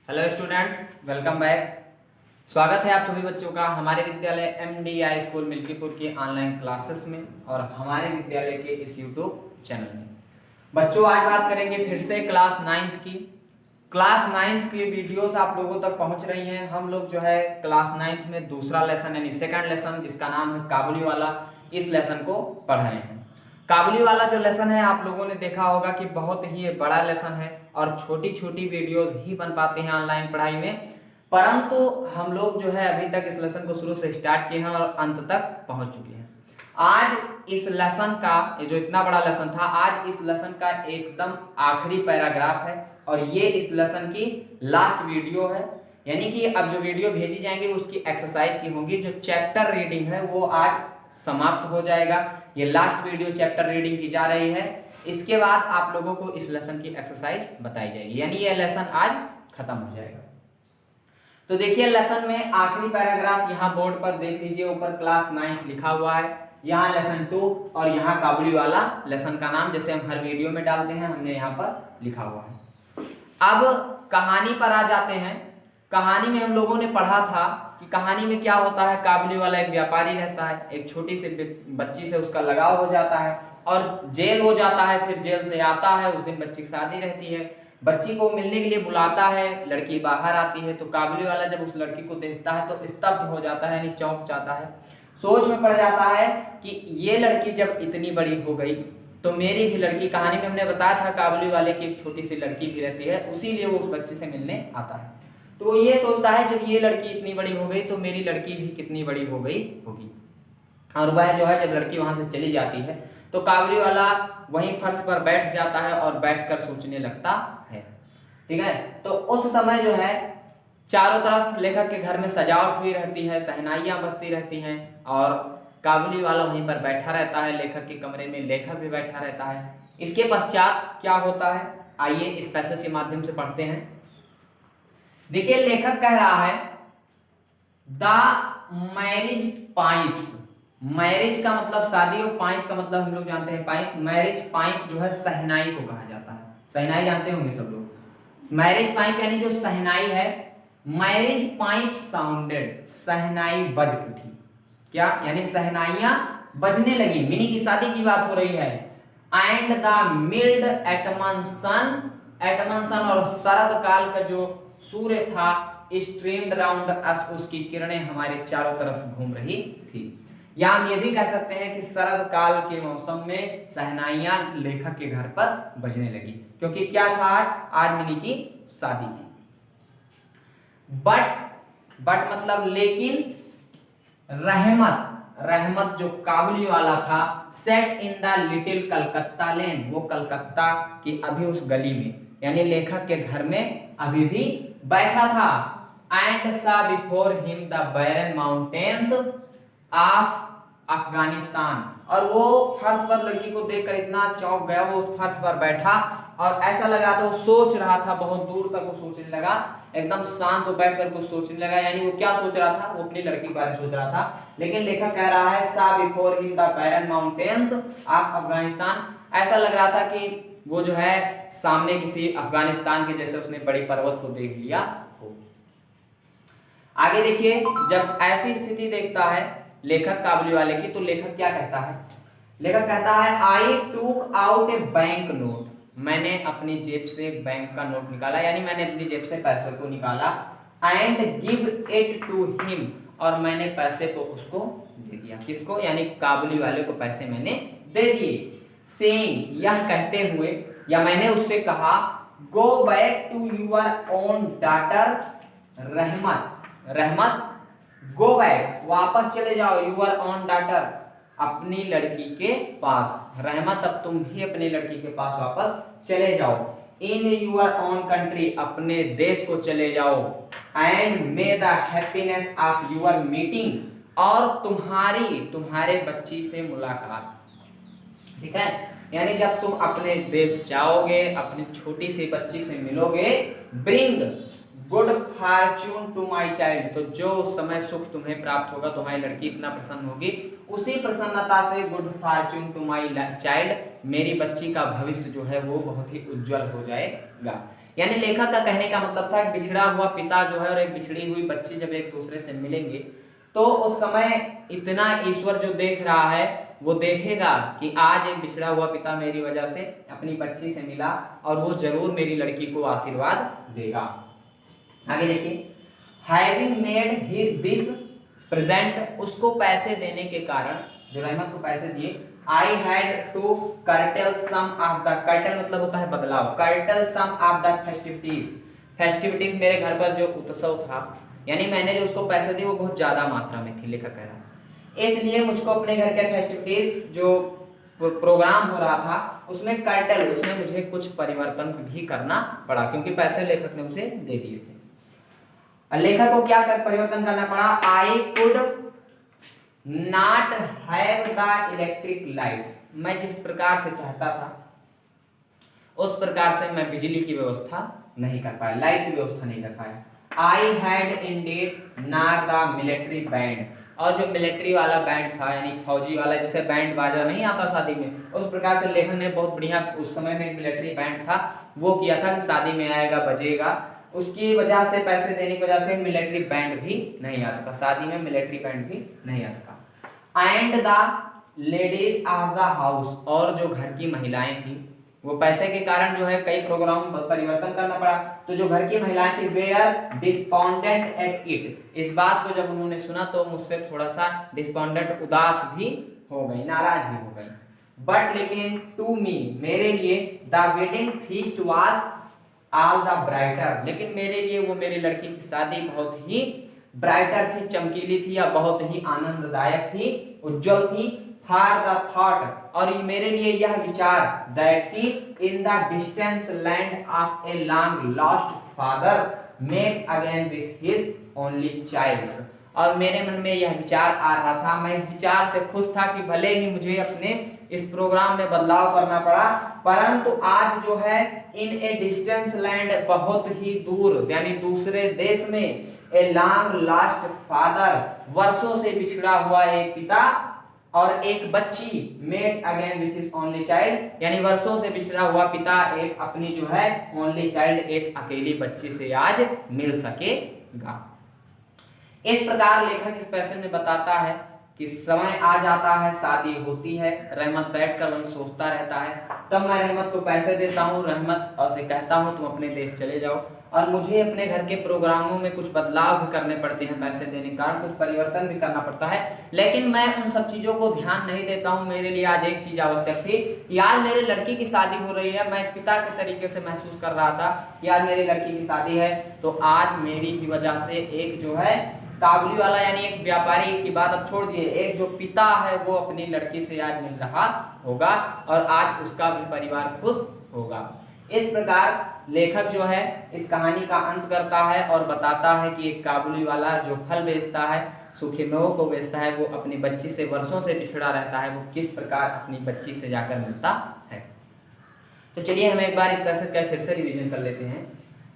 Hello students, welcome back. स्वागत है आप सभी बच्चों का हमारे विद्यालय MDI स्कूल मिल्कीपुर की ऑनलाइन क्लासेस में और हमारे विद्यालय के इस यूट्यूब चैनल में। बच्चों, आज बात करेंगे फिर से क्लास 9th की। क्लास 9th की वीडियोस आप लोगों तक पहुंच रही हैं। हम लोग जो है क्लास 9th में दूसरा लेसन यानी सेकंड लेसन, जिसका नाम है काबुली वाला, इस लेसन को पढ़ रहे हैं। काबुली वाला जो लेसन है आप लोगों ने देखा होगा कि बहुत ही बड़ा लेसन है और छोटी छोटी वीडियोस ही बन पाते हैं ऑनलाइन पढ़ाई में, परंतु हम लोग जो है अभी तक इस लेसन को शुरू से स्टार्ट किए हैं और अंत तक पहुंच चुके हैं। आज इस लेसन का, ये जो इतना बड़ा लेसन था, आज इस लेसन का एकदम आखिरी पैराग्राफ है और ये इस लेसन की लास्ट वीडियो है। यानी कि अब जो वीडियो भेजी जाएंगी उसकी एक्सरसाइज की होंगी। जो चैप्टर रीडिंग है वो आज समाप्त हो जाएगा। ये लास्ट वीडियो चैप्टर रीडिंग की जा रही है। इसके बाद आप लोगों को इस लेसन की एक्सरसाइज बताई जाएगी, यानी ये लेसन आज खत्म हो जाएगा। तो देखिए, लेसन में आखिरी पैराग्राफ यहाँ बोर्ड पर देख लीजिए, ऊपर क्लास 9 लिखा हुआ है, यहाँ लेसन 2 और यहाँ काबुली वाला लेसन का नाम जैसे हम हर वीडियो में डालते हैं हमने यहाँ पर लिखा हुआ है। अब कहानी पर आ जाते हैं। कहानी में हम लोगों ने पढ़ा था कि कहानी में क्या होता है। काबुली वाला एक व्यापारी रहता है, एक छोटी सी बच्ची से उसका लगाव हो जाता है और जेल हो जाता है। फिर जेल से आता है, उस दिन बच्ची की शादी रहती है, बच्ची को मिलने के लिए बुलाता है, लड़की बाहर आती है। तो काबुली वाला जब उस लड़की को देखता है तो स्तब्ध हो जाता है, यानी चौंक जाता है, सोच में पड़ जाता है कि ये लड़की जब इतनी बड़ी हो गई तो मेरी भी लड़की, कहानी में हमने बताया था काबुली वाले की एक छोटी सी लड़की भी रहती है, उसीलिए वो उस बच्चे से मिलने आता है। तो वो ये सोचता है जब ये लड़की इतनी बड़ी हो गई तो मेरी लड़की भी कितनी बड़ी हो गई होगी। और वह जो है जब लड़की वहां से चली जाती है तो काबुली वाला वहीं फर्श पर बैठ जाता है और बैठकर सोचने लगता है। ठीक है, तो उस समय जो है चारों तरफ लेखक के घर में सजावट हुई रहती है, शहनाइयां बजती रहती हैं और काबुली वाला वहीं पर बैठा रहता है। लेखक के कमरे में लेखक भी बैठा रहता है। इसके पश्चात क्या होता है, आइए इस पैसेज के माध्यम से पढ़ते हैं। देखिए, लेखक कह रहा है द मैरिज पाइप्स। मैरिज का मतलब शादी और पाइप का मतलब हम लोग जानते हैं पाइप। मैरिज पाइप जो है शहनाई को कहा जाता है। शहनाई जानते होंगे सब लोग। मैरिज पाइप यानी जो शहनाई है। मैरिज पाइप साउंडेड, शहनाई बज उठी। क्या यानी शहनाइयां बजने लगी, मिनी की शादी की बात हो रही है। एंड द मिल्ड एटमन और शरद काल का जो सूर्य था, स्ट्रीम्ड राउंड अस, उसकी किरणें हमारे चारों तरफ घूम रही थी। या हम ये भी कह सकते हैं कि शरद काल के मौसम में शहनाइयां लेखक के घर पर बजने लगी, क्योंकि क्या था, आज मिनी की शादी थी। बट मतलब लेकिन, रहमत जो काबुली वाला था, set in the little Calcutta lane, वो कलकत्ता की अभी उस गली में, यानी लेखक के घर में अभी भी बैठा था। And saw before him the barren mountains of Afghanistan, और वो फर्श पर लड़की को देखकर इतना चौंक गया, वो उस फर्श पर बैठा और ऐसा लगा तो सोच रहा था, बहुत दूर तक वो सोचने लगा, एकदम शांत हो बैठकर कुछ सोचने लगा। यानी वो क्या सोच रहा था, वो अपनी लड़की के बारे में सोच रहा था। लेकिन लेखक कह रहा है saw before him the barren mountains of Afghanistan, ऐसा लग रहा था कि वो जो है सामने किसी अफगानिस्तान के जैसे उसने बड़ी पर्वत को देख लिया हो। आगे देखिए, जब ऐसी स्थिति देखता है लेखक काबुली वाले की, तो लेखक क्या कहता है। लेखक कहता है आई टूक आउट ए बैंक नोट, मैंने अपनी जेब से बैंक का नोट निकाला, यानी मैंने अपनी जेब से पैसे को निकाला। And give it to him, और मैंने पैसे को उसको दे दिया। किसको, यानी काबुली वाले को पैसे मैंने दे दिए। सेइंग, यह कहते हुए, या मैंने उससे कहा, go back to your own daughter Rahmat, go back, वापस चले जाओ, यूर ओन डॉटर, अपनी लड़की के पास। रहमत, अब तुम भी अपनी लड़की के पास वापस चले जाओ। इन यूर ओन कंट्री, अपने देश को चले जाओ। And may the happiness of your meeting, और तुम्हारे बच्ची से मुलाकात। ठीक है, यानी जब तुम अपने देश जाओगे, अपनी छोटी सी बच्ची से मिलोगे, bring good fortune to my child, तो जो समय सुख तुम्हें प्राप्त होगा, तुम्हारी लड़की इतना प्रसन्न होगी, उसी प्रसन्नता से good fortune to my child, मेरी बच्ची का भविष्य जो है वो बहुत ही उज्जवल हो जाएगा। यानी लेखक का कहने का मतलब था कि बिछड़ा हुआ पिता जो है और एक बिछड़ी हुई बच्ची जब एक दूसरे से मिलेंगे तो उस समय इतना ईश्वर जो देख रहा है वो देखेगा कि आज एक बिछड़ा हुआ पिता मेरी वजह से अपनी बच्ची से मिला और वो जरूर मेरी लड़की को आशीर्वाद देगा। आगे देखिए, हैविंग मेड दिस प्रेजेंट, उसको पैसे देने के कारण, जो रहमत को पैसे दिए, I had to curtail some of the, curtail मतलब होता है बदलाव, curtail some of the festivities मेरे घर पर जो उत्सव था, यानी मैंने जो उसको पैसे दिए वो बहुत ज्यादा मात्रा में थी, लेखक कह रहा है, इसलिए मुझको अपने घर के फेस्टिविटीज जो प्रोग्राम हो रहा था उसमें कर्टेल, उसमें मुझे कुछ परिवर्तन भी करना पड़ा क्योंकि पैसे लेखक ने उसे दे दिए थे। लेखक को क्या परिवर्तन करना पड़ा, I could not have the electric lights, मैं जिस प्रकार से चाहता था उस प्रकार से मैं बिजली की व्यवस्था नहीं कर पाया, लाइट की व्यवस्था नहीं कर पाया। I had ended not the military band, और जो मिलिट्री वाला बैंड था यानी फौजी वाला, जैसे बैंड बाजा नहीं आता शादी में, उस प्रकार से लेखक ने बहुत बढ़िया, उस समय में मिलिट्री बैंड था वो किया था कि शादी में आएगा बजेगा, उसकी वजह से पैसे देने की वजह से मिलिट्री बैंड भी नहीं आ सका, शादी में मिलिट्री बैंड भी नहीं आ सका। And the ladies of the house, और जो घर की महिलाएं थी वो पैसे के कारण जो है कई प्रोग्राम परिवर्तन करना पड़ा, तो जो घर की महिलाएं थी वेयर डिस्पॉन्डेंट एट इट, इस बात को जब उन्होंने सुना तो मुझसे थोड़ा सा डिस्पॉन्डेंट, उदास भी हो गई, नाराज भी हो गई। बट लेकिन टू मी, मेरे लिए the wedding feast was all the brighter, लेकिन मेरे लिए वो मेरी लड़की की शादी बहुत ही ब्राइटर थी, चमकीली थी या बहुत ही आनंददायक थी, उज्जवल थी। फॉर द थॉट, और मेरे लिए यह विचार, दैट की in the distance land of a long lost father met again with his only child, और मेरे मन में यह विचार आ रहा था, मैं इस विचार से खुश था कि भले ही मुझे अपने इस प्रोग्राम में बदलाव करना पड़ा, परंतु आज जो है इन ए डिस्टेंस लैंड, बहुत ही दूर यानी दूसरे देश में, ए लॉन्ग लॉस्ट फादर, वर्षों से बिछड़ा हुआ एक पिता और एक बच्ची, met again with his only child, यानी वर्षों से बिछड़ा हुआ पिता एक अपनी जो है ओनली चाइल्ड, एक अकेली बच्ची से आज मिल सकेगा। इस प्रकार लेखक इस पैसेज में बताता है कि समय आ जाता है, शादी होती है, रहमत बैठकर वहीं सोचता रहता है, तब मैं रहमत को पैसे देता हूँ, रहमत और से कहता हूँ तुम अपने देश चले जाओ, और मुझे अपने घर के प्रोग्रामों में कुछ बदलाव भी करने पड़ते हैं, पैसे देने के कारण कुछ परिवर्तन भी करना पड़ता है, लेकिन मैं उन सब चीजों को ध्यान नहीं देता हूँ। मेरे लिए आज एक चीज आवश्यक थी कि आज मेरे लड़की की शादी हो रही है, मैं पिता के तरीके से महसूस कर रहा था कि आज मेरी लड़की की शादी है, तो आज मेरी ही वजह से एक जो है काबुली वाला यानी एक व्यापारी की बात अब छोड़ दिए, एक जो पिता है वो अपनी लड़की से आज मिल रहा होगा और आज उसका भी परिवार खुश होगा। इस प्रकार लेखक जो है इस कहानी का अंत करता है और बताता है कि एक काबुली वाला जो फल बेचता है, सूखे मेवों को बेचता है, वो अपनी बच्ची से वर्षों से बिछड़ा रहता है, वो किस प्रकार अपनी बच्ची से जाकर मिलता है। तो चलिए हम एक बार इस पैसेज का फिर से रिवीजन कर लेते हैं।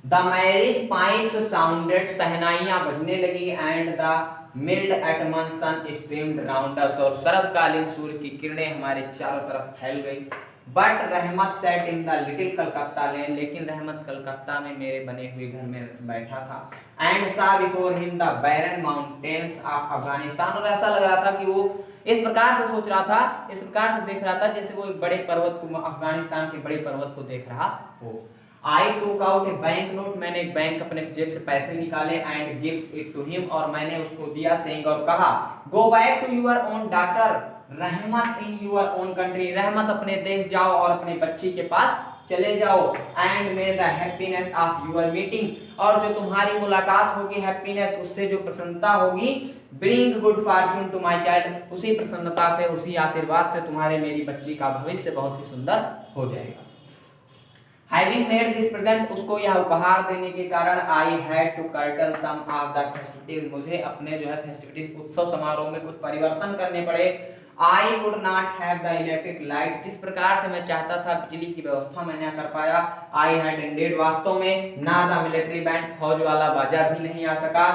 द मैरिज पाइप्स साउंडेड, शहनाइयां बजने लगी, and the mild autumn sun streamed round us, और शरदकालीन सूर्य की किरणें हमारे चारों तरफ फैल गई। But Rahmat set in the little Calcutta lane, लेकिन रहमत कलकत्ता में मेरे बने हुए घर में बैठा था। And saw before him the barren mountains of Afghanistan, और ऐसा लग रहा था कि वो इस प्रकार से सोच रहा था, इस प्रकार से देख रहा था जैसे वो एक बड़े पर्वत को, अफगानिस्तान के बड़े पर्वत को देख रहा हो। I took out a bank note, मैंने एक बैंक अपने जेब से पैसे निकाले, and give it to him, और मैंने उसको दिया, saying, और कहा, go back to your own daughter, रहमत in your own country, रहमत अपने देश जाओ और अपने बच्ची के पास चले जाओ, and may the happiness of your meeting, और जो तुम्हारी मुलाकात होगी, हैप्पीनेस उससे जो प्रसन्नता होगी, bring good fortune to my child, उसी प्रसन्नता से, उसी आशीर्वाद से तुम्हारे मेरी बच्ची का भविष्य बहुत ही सुंदर हो जाएगा। Having made this present, उसको यह उपहार देने के कारण, I had to curtail some of the festivities, मुझे अपने जो है फेस्टिविटीज उत्सव समारोह में कुछ परिवर्तन करने पड़े। I could not have the electric lights, जिस प्रकार से मैं चाहता था बिजली की व्यवस्था मैं न कर पाया। I had indeed, वास्तव में ना the military band, फौज वाला बाजा भी नहीं आ सका।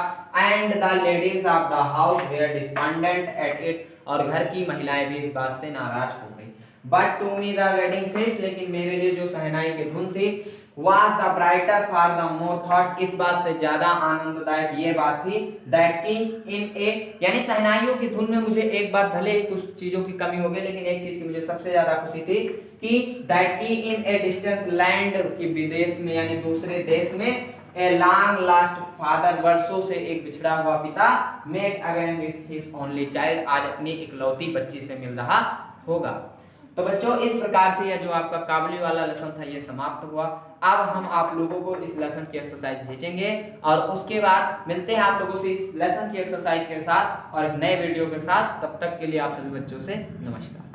And the ladies of the house were despondent at it, और घर की महिलाएं भी इस बात से नाराज हो गई। But to me the wedding fest, लेकिन मेरे लिए जो शहनाई की धुन थी, was the brighter for the more thought, इस बात से ज्यादा आनंददायक ये बात थी, that की in a, यानी शहनाइयों की धुन में मुझे एक बात, भले ही कुछ चीजों की कमी हो गई, लेकिन एक चीज की मुझे सबसे ज्यादा खुशी थी कि that की in a distant land, की विदेश में यानी दूसरे देश में, a long lost father, वर्षों से एक बिछड़ा हुआ पिता, met again with his only child, आज अपनी इकलौती बच्ची से मिल रहा होगा। तो बच्चों इस प्रकार से यह जो आपका काबुली वाला लेसन था ये समाप्त हुआ। अब हम आप लोगों को इस लेसन की एक्सरसाइज भेजेंगे और उसके बाद मिलते हैं आप लोगों से इस लेसन की एक्सरसाइज के साथ और नए वीडियो के साथ। तब तक के लिए आप सभी बच्चों से नमस्कार।